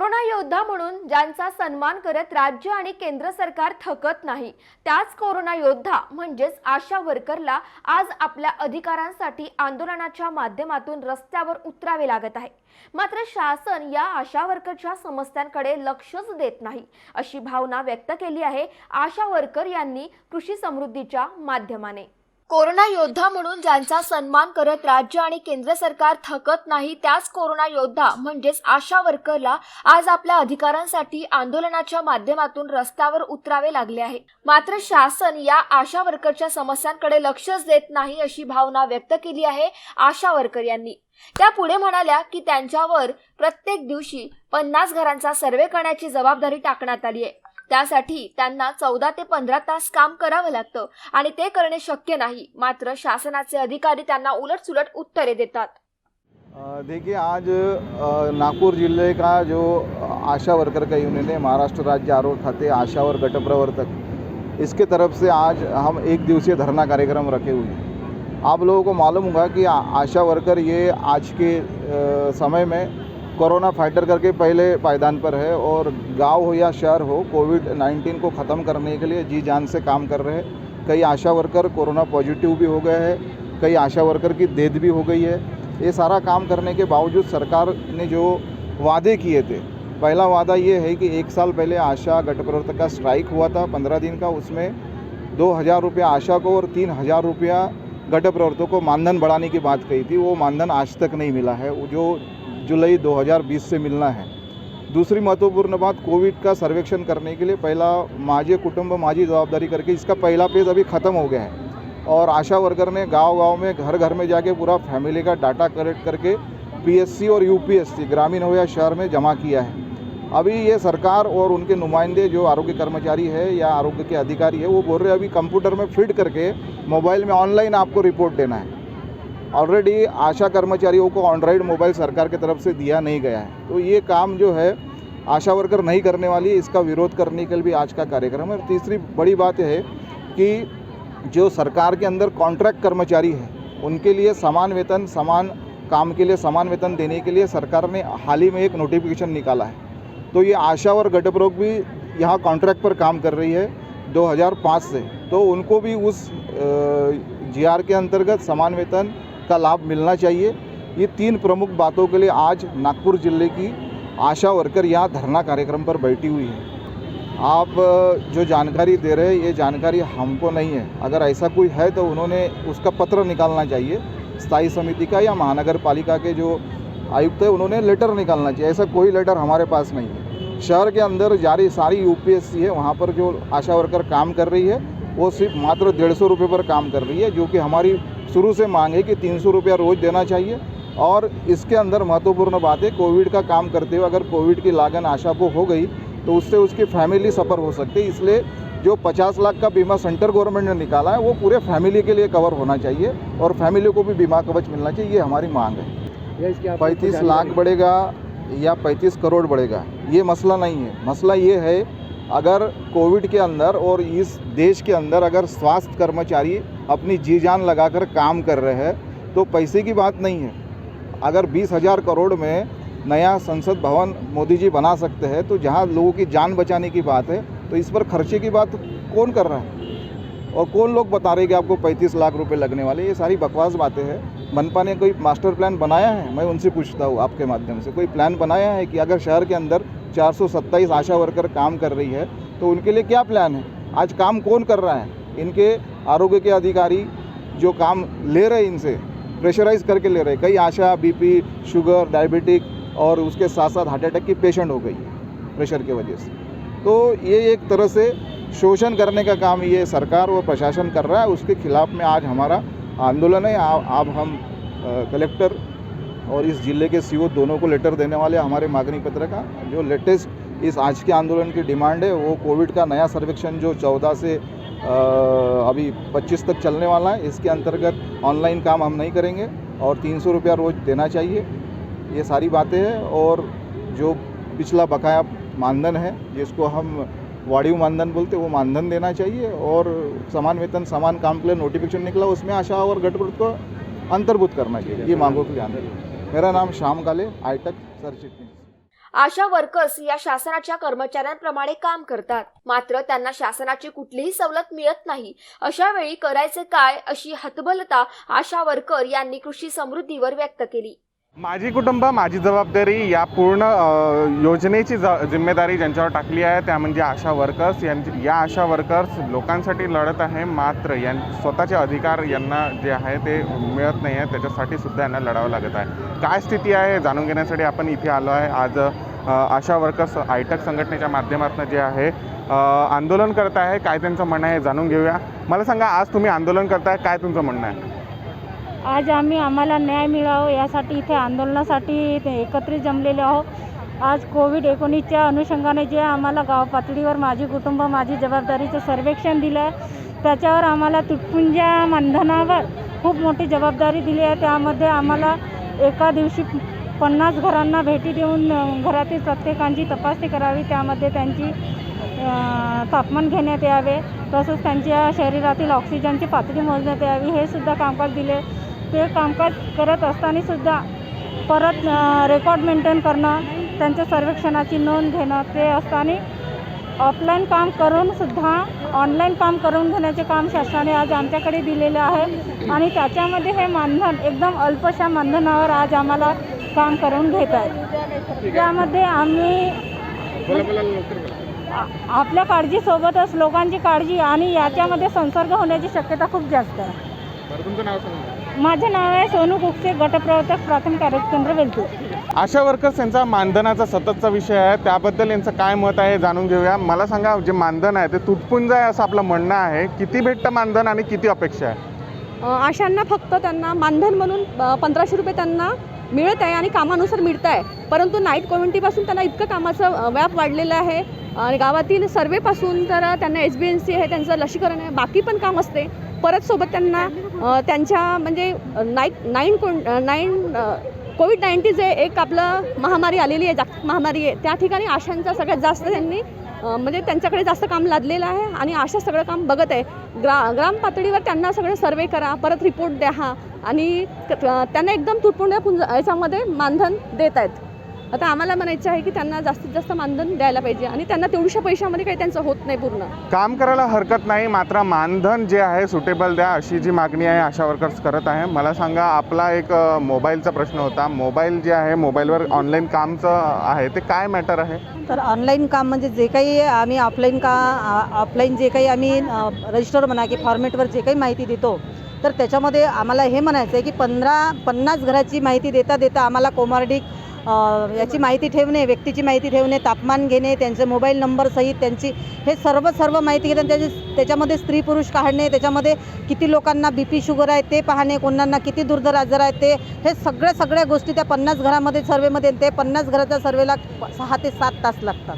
Corona योद्धा म्हणून ज्यांचा सन्मान करत राज्य आणि केंद्र सरकार थकत नाही, त्याच कोरोना योद्धा म्हणजेच आशा वर्करला आज आपल्या अधिकारांसाठी आंदोलनाच्या माध्यमातून रस्त्यावर उतरावे लागत आहे। मात्र शासन या आशा वर्करच्या समस्यांकडे लक्षच देत नाही, अशी भावना व्यक्त केली आहे आशा वर्कर यांनी कृषी समृद्धीच्या माध्यमाने। कोरोना योद्धा म्हणून ज्यांचा सन्मान करत राज्य आणि केंद्र सरकार थकत नाही, त्याच कोरोना योद्धा म्हणजेच आशा वर्करला आज आपल्या अधिकारांसाठी आंदोलनाच्या माध्यमातून रस्त्यावर उतरावे लागले आहे। मात्र शासन या आशा वर्करच्या समस्यांकडे लक्षच देत नाही, अशी भावना व्यक्त केली आहे आशा वर्कर यांनी। त्या पुढे म्हणाल्या की त्यांच्यावर प्रत्येक दिवशी 50 घरांचा सर्वे करण्याची जबाबदारी टाकण्यात आली आहे। त्यासाठी त्यांना 14 ते 15 तास काम करावं लागतं आणि ते करणे शक्य नाही। मात्र शासनाचे अधिकारी त्यांना उलटसुलट उत्तरे देतात। देखिए, आज नागपुर जिले का जो आशा वर्कर का यूनियन है, महाराष्ट्र राज्य आरोग्य खाते आशा और गट प्रवर्तक, इसके तरफ से आज हम एक दिवसीय धरना कार्यक्रम रखे हुए हैं। आप लोगों को मालूम होगा कि आशा वर्कर ये आज के समय में कोरोना फाइटर करके पहले पायदान पर है और गांव हो या शहर हो, कोविड-19 को ख़त्म करने के लिए जी जान से काम कर रहे हैं। कई आशा वर्कर कोरोना पॉजिटिव भी हो गए हैं, कई आशा वर्कर की डेथ भी हो गई है। ये सारा काम करने के बावजूद सरकार ने जो वादे किए थे, पहला वादा ये है कि 1 साल पहले आशा गट प्रवर्तक का स्ट्राइक हुआ था 15 दिन का, उसमें 2000 रुपया आशा को और 3000 रुपया गट प्रवर्तकों को मानधन बढ़ाने की बात कही थी। वो मानधन आज तक नहीं मिला है, जो जुलाई 2020 से मिलना है। दूसरी महत्वपूर्ण बात, कोविड का सर्वेक्षण करने के लिए पहला माझे कुटुंब माझी जवाबदारी करके इसका पहला पेज अभी ख़त्म हो गया है और आशा वर्कर ने गांव-गांव में घर घर में जाके पूरा फैमिली का डाटा कलेक्ट करके पीएससी और यूपीएससी ग्रामीण हो या शहर में जमा किया है। अभी ये सरकार और उनके नुमाइंदे जो आरोग्य कर्मचारी है या आरोग्य के अधिकारी है, वो बोल रहे हैं अभी कंप्यूटर में फिट करके मोबाइल में ऑनलाइन आपको रिपोर्ट देना है। ऑलरेडी आशा कर्मचारियों को एंड्रॉइड मोबाइल सरकार की तरफ से दिया नहीं गया है, तो ये काम जो है आशा वर्कर नहीं करने वाली है। इसका विरोध करने के लिए भी आज का कार्यक्रम है। तीसरी बड़ी बात है कि जो सरकार के अंदर कॉन्ट्रैक्ट कर्मचारी है, उनके लिए समान वेतन, समान काम के लिए समान वेतन देने के लिए सरकार ने हाल ही में एक नोटिफिकेशन निकाला है। तो ये आशा और गट प्रवर्तक भी यहाँ कॉन्ट्रैक्ट पर काम कर रही है 2005 से, तो उनको भी उस जीआर के अंतर्गत समान वेतन का लाभ मिलना चाहिए। ये 3 प्रमुख बातों के लिए आज नागपुर जिले की आशा वर्कर यहाँ धरना कार्यक्रम पर बैठी हुई है। आप जो जानकारी दे रहे हैं, ये जानकारी हमको नहीं है। अगर ऐसा कोई है तो उन्होंने उसका पत्र निकालना चाहिए, स्थायी समिति का या महानगर पालिका के जो आयुक्त है उन्होंने लेटर निकालना चाहिए। ऐसा कोई लेटर हमारे पास नहीं है। शहर के अंदर जारी सारी यूपीएससी है, वहाँ पर जो आशा वर्कर काम कर रही है वो सिर्फ मात्र 150 रुपये पर काम कर रही है, जो कि हमारी शुरू से मांग है कि 300 रुपया रोज़ देना चाहिए। और इसके अंदर महत्वपूर्ण बात है, कोविड का काम करते हुए अगर कोविड की लागत आशा को हो गई तो उससे उसकी फैमिली सफ़र हो सकती है। इसलिए जो 50 लाख का बीमा सेंट्रल गवर्नमेंट ने निकाला है वो पूरे फैमिली के लिए कवर होना चाहिए और फैमिली को भी बीमा कवच मिलना चाहिए, ये हमारी मांग है। 35 लाख बढ़ेगा या 35 करोड़ बढ़ेगा, ये मसला नहीं है। मसला ये है, अगर कोविड के अंदर और इस देश के अंदर अगर स्वास्थ्य कर्मचारी अपनी जी जान लगाकर काम कर रहे हैं तो पैसे की बात नहीं है। अगर 20,000 करोड़ में नया संसद भवन मोदी जी बना सकते हैं, तो जहां लोगों की जान बचाने की बात है तो इस पर खर्चे की बात कौन कर रहा है? और कौन लोग बता रहे कि आपको 35 लाख रुपए लगने वाले? ये सारी बकवास बातें हैं। मनपा ने कोई मास्टर प्लान बनाया है? मैं उनसे पूछता हूँ आपके माध्यम से, कोई प्लान बनाया है कि अगर शहर के अंदर 427 आशा वर्कर काम कर रही है तो उनके लिए क्या प्लान है? आज काम कौन कर रहा है? इनके आरोग्य के अधिकारी जो काम ले रहे हैं, इनसे प्रेशराइज करके ले रहे हैं। कई आशा बीपी, शुगर, डायबिटिक और उसके साथ साथ हार्ट अटैक की पेशेंट हो गई प्रेशर की वजह से। तो ये एक तरह से शोषण करने का काम ये सरकार और प्रशासन कर रहा है। उसके खिलाफ में आज हमारा आंदोलन है। अब हम कलेक्टर और इस जिले के सीओ दोनों को लेटर देने वाले हमारे मांगनी पत्र का। जो लेटेस्ट इस आज के आंदोलन की डिमांड है वो कोविड का नया सर्वेक्षण जो 14 से अभी 25 तक चलने वाला है, इसके अंतर्गत ऑनलाइन काम हम नहीं करेंगे और 300 रुपया रोज़ देना चाहिए। ये सारी बातें हैं। और जो पिछला बकाया मानधन है, जिसको हम वाड़ीव मानधन बोलते, वो मानधन देना चाहिए। और समान वेतन समान काम के लिए नोटिफिकेशन निकला, उसमें आशा और गट प्रवर्तक को अंतर्भूत करना चाहिए। ये मांगों के लिए आंदोलन। मेरा नाम श्याम काले, आईटेक सर चिटनीस। आशा वर्कर्स या शासनाच्या कर्मचाऱ्यांप्रमाणे काम करतात, मात्र त्यांना शासनाची कुठलीही सवलत मिळत नाही. अशा वेळी करायचे काय अशी हतबलता आशा वर्कर यांनी कृषी समृद्धीवर व्यक्त केली. माझी कुटुंब माझी जबाबदारी या पूर्ण योजनेची जिम्मेदारी ज्यांच्यावर टाकली आहे त्या म्हणजे आशा वर्कर्स. या आशा वर्कर्स लोकांसाठी लढत आहे, मात्र स्वतःचे अधिकार यांना जे आहे ते मिळत नाही आहे. त्याच्यासाठी सुद्धा यांना लढावं लागत आहे. काय स्थिती आहे जाणून घेण्यासाठी आपण इथे आलो आहे. आज आशा वर्कर्स आयटक संघटनेच्या माध्यमातून जे आहे आंदोलन करत आहे. काय त्यांचं म्हणणं आहे जाणून घेऊया. मला सांगा, आज तुम्ही आंदोलन करताय, काय तुमचं म्हणणं आहे? आज आम्हाला न्याय मिळावं यासाठी इथे आंदोलनासाठी एकत्रित जमलेले आहोत. आज कोविड-19च्या अनुषंगाने जे आम्हाला गाव पातळीवर माझी कुटुंब माझी जबाबदारीचं सर्वेक्षण दिलं आहे, त्याच्यावर आम्हाला तुटपुंज्या मानधनावर खूप मोठी जबाबदारी दिली आहे. त्यामध्ये आम्हाला एका दिवशी 50 घरांना भेटी देऊन घरातील प्रत्येकांची तपासणी करावी, त्यामध्ये त्यांची तापमान घेण्यात यावे, तसंच त्यांच्या शरीरातील ऑक्सिजनची पातळी मोजण्यात यावी, हे सुद्धा कामकाज दिले. ते कामकाज करत असतानासुद्धा परत रेकॉर्ड मेंटेन करणं, त्यांच्या सर्वेक्षणाची नोंद घेणं, ते असताना ऑफलाईन काम करूनसुद्धा ऑनलाईन काम करून घेण्याचे काम शासनाने आज आमच्याकडे दिलेले आहे. आणि त्याच्यामध्ये हे मानधन एकदम अल्पशा मानधनावर आज आम्हाला काम करून घेत आहे. त्यामध्ये आम्ही आपल्या काळजीसोबतच लोकांची काळजी आणि याच्यामध्ये संसर्ग होण्याची शक्यता खूप जास्त आहे. माझे नाव आहे सोनू कुकसे, गटप्रवर्तक प्राथमिक आरोग्य केंद्र वेलतूर. आशा वर्कर्स यांचा मानधनाचा सततचा विषय आहे, त्याबद्दल यांचं काय मत आहे जाणून घेऊया. मला सांगा, जे मानधन आहे ते तुटपुंज आहे असं आपलं म्हणणं आहे. किती भेटतं मानधन आणि किती अपेक्षा आहे? आशांना फक्त त्यांना मानधन म्हणून 1500 रुपये त्यांना मिळत आहे आणि कामानुसार मिळत आहे. परंतु नाईट कोविंटीपासून त्यांना इतकं कामाचं व्याप वाढलेलं आहे आणि गावातील सर्वेपासून तर त्यांना SBNC आहे, त्यांचं लसीकरण आहे, बाकी पण काम असते. परत सोबत त्यांना त्यांच्या म्हणजे कोविड-19 जे एक आपलं महामारी आलेली आहे, जागतिक महामारी आहे, त्या ठिकाणी आशांचा सगळ्यात जास्त त्यांनी म्हणजे त्यांच्याकडे जास्त काम लादलेलं आहे आणि आशा सगळं काम बघत आहे. ग्राम पातळीवर त्यांना सगळं सर्वे करा, परत रिपोर्ट द्या आणि त्यांना एकदम तुटपुंज्या याच्यामध्ये मानधन देत आहेत. आता आम्हाला म्हणायचं आहे की त्यांना जास्तीत जास्त मानधन द्यायला पाहिजे आणि त्यांना तेवढ्या पैशामध्ये काही त्यांचं होत नाही पूर्ण. काम करायला हरकत नाही, मात्र मानधन जे आहे सुटेबल द्या अशी जी मागणी आहे आशा वर्कर्स करत आहे. मला सांगा, आपला एक मोबाईलचा प्रश्न होता. मोबाईल जे आहे, मोबाईलवर ऑनलाईन कामचं आहे ते काय मॅटर आहे? तर ऑनलाईन काम म्हणजे जे काही आम्ही ऑफलाईन जे काही आम्ही रजिस्टर म्हणा की फॉर्मेटवर जे काही माहिती देतो, तर त्याच्यामध्ये आम्हाला हे म्हणायचं आहे की 50 घराची माहिती देता आम्हाला कोमॉर्डिक याची माहिती ठेवणे, व्यक्तीची माहिती ठेवणे, तापमान घेणे, त्यांचे मोबाईल नंबर सहित त्यांची हे सर्व माहिती घेणे, त्याच्यामध्ये स्त्री पुरुष काढणे, त्याच्यामध्ये किती लोकांना BP शुगर आहे ते पाहणे, कोणांना किती दुर्धर आजार आहे ते, हे सगळ्या गोष्टी त्या 50 घरामध्ये सर्वेमध्ये, ते 50 घराच्या सर्वेला 6 ते 7 तास लागतात.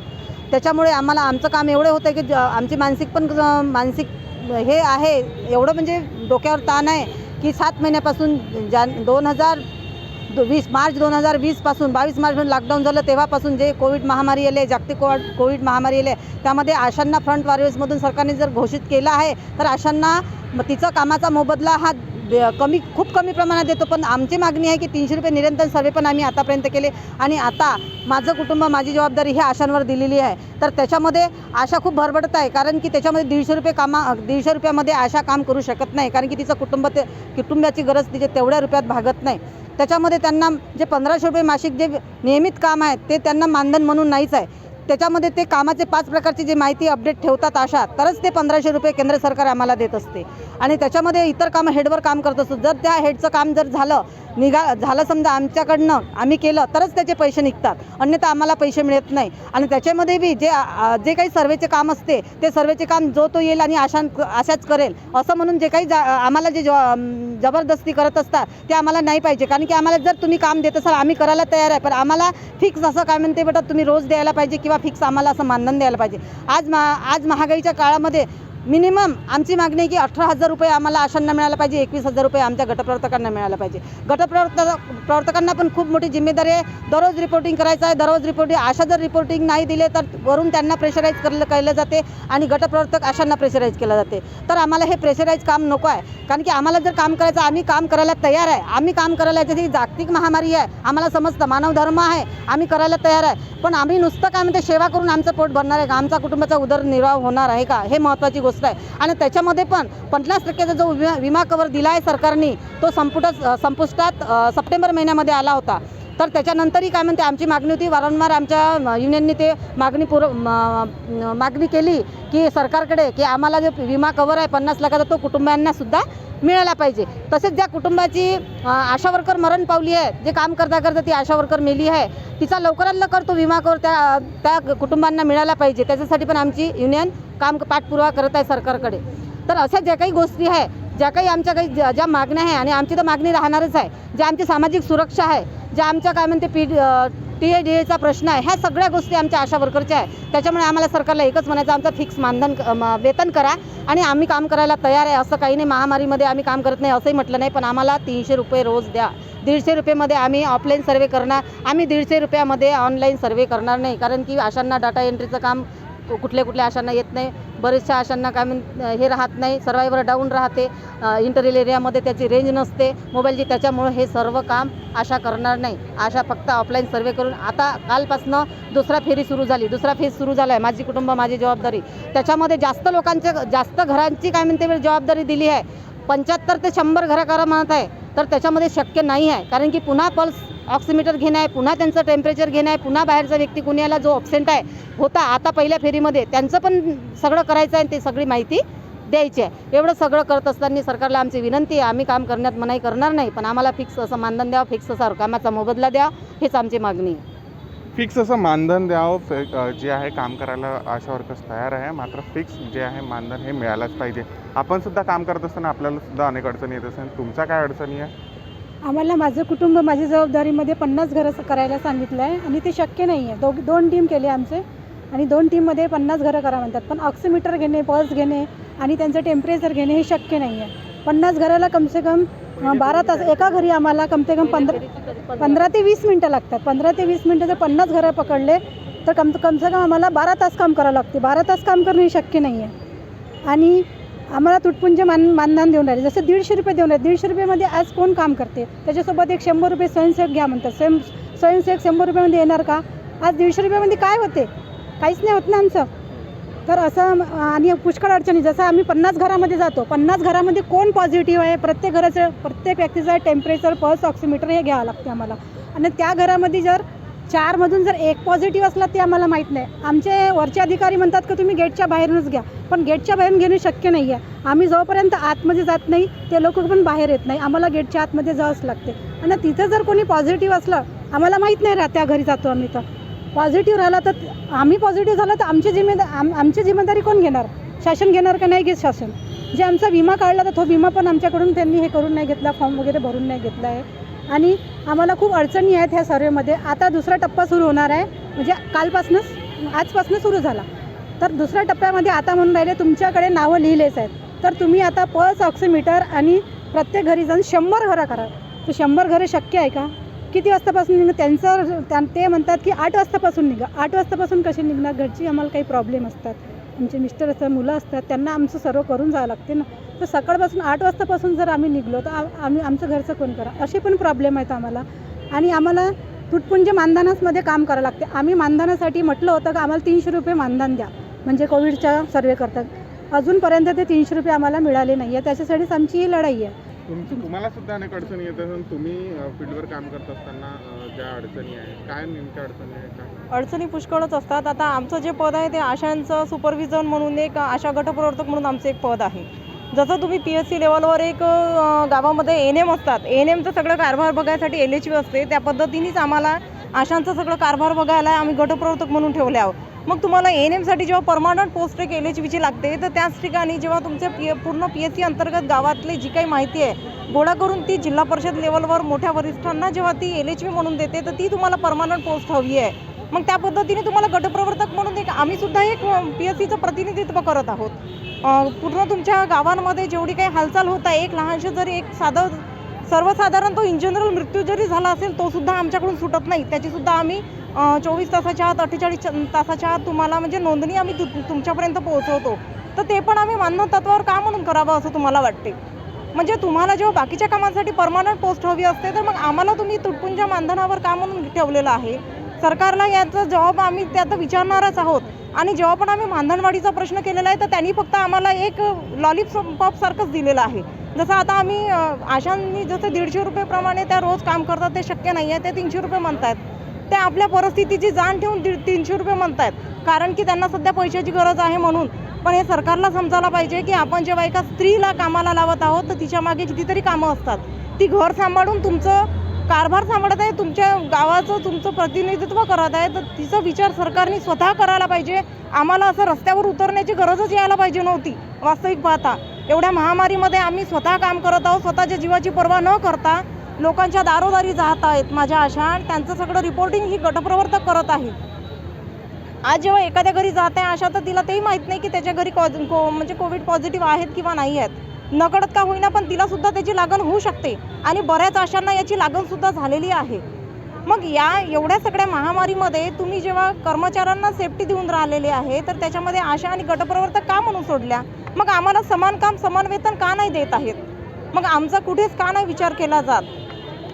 त्याच्यामुळे आम्हाला आमचं काम एवढं होतं की आमची मानसिक हे आहे एवढं म्हणजे डोक्यावर ताण आहे की 7 महिन्यापासून 2020 मार्च 2020 पासून 22 मार्चपासून लॉकडाऊन झालं तेव्हापासून जे कोविड महामारी आले, जागतिक कोविड महामारी आले, त्यामध्ये आशांना फ्रंट वॉरियर्समधून सरकारने जर घोषित केलं आहे तर आशांना तिचा कामाचा मोबदला हा खूप कमी प्रमाणात देतो. पण आमची मागणी आहे की 300 रुपये निरंतर सर्वे पण आम्ही आतापर्यंत केले आणि आता माझं कुटुंब माझी जबाबदारी ही आशांवर दिलेली आहे. तर त्याच्यामध्ये आशा खूप भरभरत आहे, कारण की त्याच्यामध्ये 150 रुपयामध्ये आशा काम करू शकत नाही, कारण की तिचं कुटुंबाची गरज तिचे तेवढ्या रुपयात भागत नाही. त्याच्यामध्ये त्यांना जे 1500 रुपये मासिक जे नियमित काम आहे ते त्यांना मानधन म्हणून नाहीच आहे. त्याच्यामध्ये ते कामाचे 5 प्रकारची जी माहिती अपडेट ठेवतात आशा, तरच ते 1500 रुपये केंद्र सरकार आम्हाला देत असते. आणि त्याच्यामध्ये इतर कामं हेडवर काम करत असतो. जर त्या हेडचं काम जर झालं समजा आमच्याकडनं आम्ही केलं तरच त्याचे पैसे निघतात, अन्यथा आम्हाला पैसे मिळत नाही. आणि त्याच्यामध्ये बी जे काही सर्वेचे काम असते ते सर्वेचे काम जो तो येईल आणि आशाच करेल असं म्हणून जे काही आम्हाला जे जबरदस्ती करत असतात ते आम्हाला नाही पाहिजे. कारण की आम्हाला जर तुम्ही काम देत असाल आम्ही करायला तयार आहे, पण आम्हाला फिक्स असं काय म्हणते बेटा तुम्ही रोज द्यायला पाहिजे किंवा फिक्स आम्हाला असं मानधन द्यायला पाहिजे. आज महागाईच्या काळामध्ये मिनिमम आमची मागणी आहे की 18,000 रुपये आम्हाला आशांना मिळायला पाहिजे, 21,000 रुपये आमच्या गटप्रवर्तकांना मिळायला पाहिजे. प्रवर्तकांना पण खूप मोठी जिम्मेदारी आहे. दररोज रिपोर्टिंग करायचं आहे, दररोज रिपोर्टिंग. आशा जर रिपोर्टिंग नाही दिले तर वरून त्यांना प्रेशराईज केलं जाते आणि गटप्रवर्तक आशांना प्रेशराईज केलं जाते. तर आम्हाला हे प्रेशराईज काम नको आहे, कारण की आम्हाला जर काम करायचं, आम्ही काम करायला तयार आहे. आम्ही काम करायला ही जागतिक महामारी आहे, आम्हाला समजतं, मानवधर्म आहे, आम्ही करायला तयार आहे. पण आम्ही नुसतं काय म्हणते सेवा करून आमचं पोट भरणार आहे का, आमचा कुटुंबाचा उदरनिर्वाह होणार आहे का, हे महत्त्वाची गोष्ट आहे. आणि त्याच्यामध्ये पण 50% जो विमा कव्हर दिला आहे सरकारने, तो संपुष्टात सप्टेंबर महिन्यामध्ये आला होता. तर त्याच्यानंतरही काय म्हणते आमची मागणी होती, वारंवार आमच्या युनियनने ते मागणी केली की सरकारकडे की आम्हाला जो विमा कव्हर आहे 50 लाखाचा तो कुटुंबांना सुद्धा मिळाला पाहिजे. तसेच ज्या कुटुंबाची आशा वर्कर मरण पावली आहे, जे काम करता करता ती आशा वर्कर मेली आहे, तिचा लवकरात लवकर तो विमा कव्हर त्या कुटुंबांना मिळाला पाहिजे. त्याच्यासाठी पण आमची युनियन पाठपुरावा करत आहे सरकारकडे. तर अशा ज्या काही गोष्टी आहे, ज्या काही आमच्या काही ज्या मागण्या आहे, आणि आमची तर मागणी राहणारच आहे, ज्या आमची सामाजिक सुरक्षा आहे, ज्या आमच्या काय म्हणते TADAचा प्रश्न आहे, ह्या सगळ्या गोष्टी आमच्या आशा वर्करच्या आहे. त्याच्यामुळे आम्हाला सरकारला एकच म्हणायचं, आमचं फिक्स वेतन करा आणि आम्ही काम करायला तयार आहे. असं काही नाही महामारीमध्ये आम्ही काम करत नाही असंही म्हटलं नाही, पण आम्हाला 300 रुपये रोज द्या. 150 रुपयेमध्ये आम्ही ऑफलाईन सर्वे करणार, आम्ही 150 रुपयामध्ये ऑनलाईन सर्वे करणार नाही. कारण की आशांना डाटा एंट्रीचं काम कुठल्या आशांना येत नाही, बरेचशा आशांना काय हे राहत नाही, सर्वायवर डाऊन राहते, इंटरियल एरियामध्ये त्याची रेंज नसते मोबाईलची. त्याच्यामुळे हे सर्व काम आशा करणार नाही. आशा फक्त ऑफलाईन सर्वे करून, आता कालपासनं दुसरा फेज सुरू झाला आहे, माझी कुटुंब माझी जबाबदारी. त्याच्यामध्ये जास्त घरांची काय म्हणते जबाबदारी दिली आहे. 75 ते 100 घरं करा म्हणत आहे, तर त्याच्यामध्ये शक्य नाही आहे. कारण की पुन्हा पल्स ऑक्सिमीटर घेणं आहे, पुन्हा त्यांचं टेम्परेचर घेणं आहे, पुन्हा बाहेरचा व्यक्ती कुणी याला जो ॲब्सेंट आहे होता आता पहिल्या फेरीमध्ये, त्यांचं पण सगळं करायचं आहे, ते सगळी माहिती द्यायची आहे. एवढं सगळं करत असताना सरकारला आमची विनंती आहे, आम्ही काम करण्यात मनाई करणार नाही, पण आम्हाला फिक्स असं मानधन द्यावं, फिक्स असा कामाचा मोबदला द्या, हेच आमची मागणी आहे. फिक्स असं मानधन द्यावं जे आहे, काम करायला आशा वर्कर्स तयार आहे, मात्र फिक्स जे आहे मानधन हे मिळायलाच पाहिजे. आपण सुद्धा काम करत असताना आपल्याला सुद्धा अनेक अडचणी येत असतात. तुमच्या काय अडचणी आहे? आम्हाला माझं कुटुंब माझी जबाबदारीमध्ये 50 घरं करायला सांगितलं आहे आणि ते शक्य नाही आहे. दोन टीम केले आमचे आणि 2 टीममध्ये 50 घरं करा म्हणतात, पण ऑक्सिमीटर घेणे, पल्स घेणे आणि त्यांचं टेम्परेचर घेणे हे शक्य नाही आहे. 50 घराला कमसे कम 12 तास, एका घरी आम्हाला कमसे कम 15 ते 20 मिनटं लागतात. 15 ते 20 मिनटं जर 50 घरं पकडले तर कमसे कम आम्हाला 12 तास काम करावं लागते. 12 तास काम करणं हे शक्य नाही आहे. आणि आम्हाला तुटपुंजे मानधन देऊन राहिले, जसं 150 रुपये देऊन राहिले. 150 रुपयामध्ये आज कोण काम करते? त्याच्यासोबत एक 100 रुपये स्वयंसेवक घ्या म्हणतात. स्वयंसेवक 100 रुपयामध्ये येणार का? आज 150 रुपयामध्ये काय होते? काहीच नाही होत ना आमचं. तर असं आणि पुष्कळ अडचणी, जसं आम्ही 50 घरामध्ये जातो, 50 घरामध्ये कोण पॉझिटिव्ह आहे, प्रत्येक व्यक्तीचं टेम्परेचर, पल्स ऑक्सिमीटर हे घ्यावं लागते आम्हाला. आणि त्या घरामध्ये जर 4मधून जर 1 पॉझिटिव्ह असला ते आम्हाला माहीत नाही. आमचे वरचे अधिकारी म्हणतात की तुम्ही गेटच्या बाहेरूनच घ्या, पण गेटच्या बाहेरून घेणं शक्य नाही आहे. आम्ही जोपर्यंत आतमध्ये जात नाही ते लोक पण बाहेर येत नाही, आम्हाला गेटच्या आतमध्ये जावंच लागते. आणि तिथं जर कोणी पॉझिटिव्ह असलं, आम्हाला माहीत नाही त्या घरी जातो आम्ही, तर पॉझिटिव्ह राहिला तर आम्ही पॉझिटिव्ह झालं तर आमची जिम्मेदारी कोण घेणार? शासन घेणार का नाही घेत शासन? जे आमचा विमा काढला तर तो विमा पण आमच्याकडून त्यांनी हे करून नाही घेतला, फॉर्म वगैरे भरून नाही घेतला आहे. आणि आम्हाला खूप अडचणी आहेत ह्या सर्वेमध्ये. आता दुसरा टप्पा सुरू होणार आहे, म्हणजे आजपासून सुरू झाला. तर दुसऱ्या टप्प्यामध्ये आता म्हणून राहिले तुमच्याकडे नावं लिहिलेच आहेत, तर तुम्ही आता पल्स ऑक्सिमीटर आणि प्रत्येक घरी जाऊन 100 घरं करा. तर 100 घरं शक्य आहे का? किती वाजतापासून निघणं? ते म्हणतात की 8 वाजतापासून निघा. 8 वाजतापासून कसे निघणार? घरची आम्हाला काही प्रॉब्लेम असतात, आमचे मिस्टर असतात, मुलं असतात, त्यांना आमचं सर्व करून जावं लागते ना. तर सकाळपासून 8 वाजतापासून जर आम्ही निघलो तर आमचं घरचं कोण करा? असे पण प्रॉब्लेम आहेत आम्हाला. आणि आम्हाला तुटपुंजे मानधनामध्ये काम करावं लागते. आम्ही मानधनासाठी म्हटलं होतं की आम्हाला 300 रुपये मानधन द्या, म्हणजे कोविडच्या सर्वे करतात. अजूनपर्यंत ते 300 रुपये आम्हाला मिळाले नाही आहे. त्याच्यासाठीच आमची ही लढाई आहे. तुम्हाला सुद्धा अनेक अडचणी येत असून तुम्ही फील्डवर काम करत असताना ज्या अडचणी आहेत, काय नेमक्या अडचणी आहेत? काय अडचणी पुष्कळच असतात. आता आमचं जे पद आहे ते आशांचं सुपरविजन म्हणून, एक आशा गटप्रवर्तक म्हणून आमचं एक पद आहे. जसं तुम्ही PSC लेवलवर एक गावामध्ये ANM असतात, ANMचं सगळं कारभार बघायसाठी LHV असते, त्या पद्धतीनेच आम्हाला आशांचं सगळं कारभार बघायला आम्ही गटप्रवर्तक म्हणून ठेवले आहोत. मग तुम्हाला ANMसाठी जेव्हा परमनंट पोस्ट एक LHVची लागते, तर त्याच ठिकाणी जेव्हा तुमचे पूर्ण PSC अंतर्गत गावातली जी काही माहिती आहे गोळा करून ती जिल्हा परिषद लेवलवर मोठ्या वरिष्ठांना जेव्हा ती LHV म्हणून देते, तर ती तुम्हाला परमनंट पोस्ट हवी आहे. मग त्या पद्धतीने तुम्हाला गटप्रवर्तक म्हणून एक आम्ही सुद्धा एक PSCचं प्रतिनिधित्व करत आहोत. पूर्ण तुमच्या गावांमध्ये जेवढी काही हालचाल होत आहे, एक लहानशा जरी एक साधं सर्वसाधारण तो इन जनरल मृत्यू जरी झाला असेल तो सुद्धा आमच्याकडून सुटत नाही. त्याचीसुद्धा आम्ही 24 तासाच्या आत 48 तासाच्या आत तुम्हाला म्हणजे नोंदणी आम्ही तुमच्यापर्यंत पोहोचवतो. तर ते पण आम्ही मानव तत्वावर का म्हणून करावं असं तुम्हाला वाटते? म्हणजे तुम्हाला जेव्हा बाकीच्या कामांसाठी परमनंट पोस्ट हवी असते तर मग आम्हाला तुम्ही तुटपुंजा मानधनावर का म्हणून ठेवलेलं आहे? सरकारला याचा जबाब आम्ही त्यात विचारणारच आहोत. आणि जेव्हा पण आम्ही मानधनवाढीचा प्रश्न केलेला आहे तर त्यांनी फक्त आम्हाला एक लॉलीपॉप सारखंच दिलेलं आहे. जसं आता आम्ही आशांनी जसं 150 रुपये प्रमाणे त्या रोज काम करतात ते शक्य नाही आहे, ते 300 रुपये म्हणतात. ते आपल्या परिस्थितीची जाण ठेवून 300 रुपये म्हणतात कारण की त्यांना सध्या पैशाची गरज आहे म्हणून. पण हे सरकारला समजायला पाहिजे की आपण जेव्हा एका स्त्रीला कामाला लावत आहोत तर तिच्या मागे कितीतरी कामं असतात. ती घर सांभाळून तुमचं कारभार सांभाळत आहे, तुमच्या गावाचं तुमचं प्रतिनिधित्व करत आहे, तर तिचा विचार सरकारने स्वतः करायला पाहिजे. आम्हाला असं रस्त्यावर उतरण्याची गरजच यायला पाहिजे नव्हती. वास्तविक पाहता एवढ्या महामारीमध्ये आम्ही स्वतः काम करत आहोत, स्वतःच्या जीवाची पर्वा न करता लोकांच्या दारोदारी जात आहेत. माझ्या आशा त्यांचं सगळं रिपोर्टिंग ही गटप्रवर्तक करत आहे. आज जेव्हा एखाद्या घरी जात आहे आशा तर तिला तेही माहीत नाही की त्याच्या घरी म्हणजे कोविड पॉझिटिव्ह आहेत किंवा नाही आहेत. नकळत का होईना पण तिला सुद्धा त्याची लागण होऊ शकते आणि बऱ्याच आशांना याची लागण सुद्धा झालेली आहे. मग या एवढ्या सगळ्या महामारीमध्ये तुम्ही जेव्हा कर्मचाऱ्यांना सेफ्टी देऊन राहिलेले आहे तर त्याच्यामध्ये आशा आणि गटप्रवर्तक का म्हणून सोडल्या? मग आम्हाला समान काम समान वेतन का नाही देत आहेत? मग आमचा कुठेच का नाही विचार केला जात?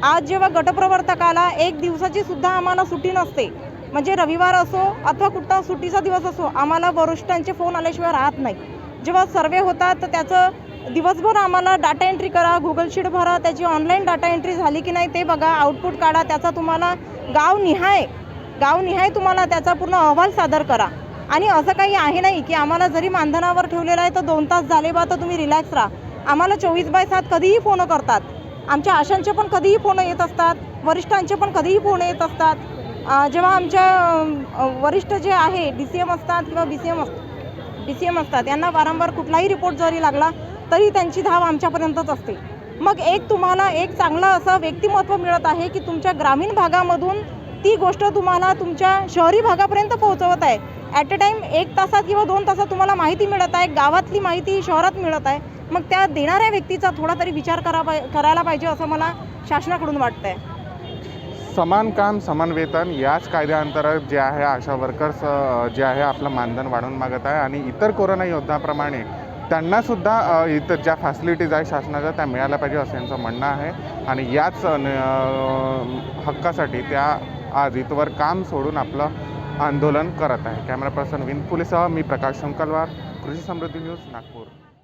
आज जेव्हा गटप्रवर्तकाला एक दिवसाची सुद्धा आम्हाला सुट्टी नसते, म्हणजे रविवार असो अथवा कुठला सुट्टीचा दिवस असो, आम्हाला वरिष्ठांचे फोन आल्याशिवाय राहत नाही. जेव्हा सर्वे होतात तर त्याचं दिवसभर आम्हाला डाटा एंट्री करा, गुगल शीट भरा, त्याची ऑनलाईन डाटा एंट्री झाली की नाही ते बघा, आउटपुट काढा, त्याचा तुम्हाला गावनिहाय तुम्हाला त्याचा पूर्ण अहवाल सादर करा. आणि असं काही आहे नाही की आम्हाला जरी मानधनावर ठेवलेलं आहे तर 2 तास झाले बा तर तुम्ही रिलॅक्स राहा. आम्हाला 24/7 कधीही फोन करतात. आमच्या आशांचे पण कधीही फोन येत असतात, वरिष्ठांचे पण कधीही फोन येत असतात. जेव्हा आमच्या वरिष्ठ जे आहे DCM असतात किंवा BCM असतात यांना वारंवार कुठलाही रिपोर्ट जरी लागला तरी त्यांची धाव आमच्यापर्यंतच असते. मग एक तुम्हाला एक चांगलं असं व्यक्तिमत्व मिळत आहे की तुमच्या ग्रामीण भागामधून ती गोष्ट तुम्हाला तुमच्या शहरी भागापर्यंत पोहोचवत आहे. ॲट अ टाईम 1 तासात किंवा 2 तासात तुम्हाला माहिती मिळत आहे, गावातली माहिती शहरात मिळत आहे. मग त्या देणाऱ्या व्यक्तीचा थोडा तरी विचार करायला पाहिजे असं मला शासनाकडून वाटतं आहे. समान काम समान वेतन याच कायद्याअंतर्गत जे आहे आशा वर्कर्स जे आहे आपलं मानधन वाढवून मागत आहे आणि इतर कोरोना योद्धाप्रमाणे त्यांनासुद्धा इतर ज्या फॅसिलिटीज आहे शासनाच्या त्या मिळाल्या पाहिजे असं यांचं म्हणणं आहे. आणि याच हक्कासाठी त्या आज इथवर काम सोडून आपलं आंदोलन करत आहे. कॅमेरा पर्सन विनपुलेसह मी प्रकाश शंकलवार, कृषी समृद्धी न्यूज, नागपूर.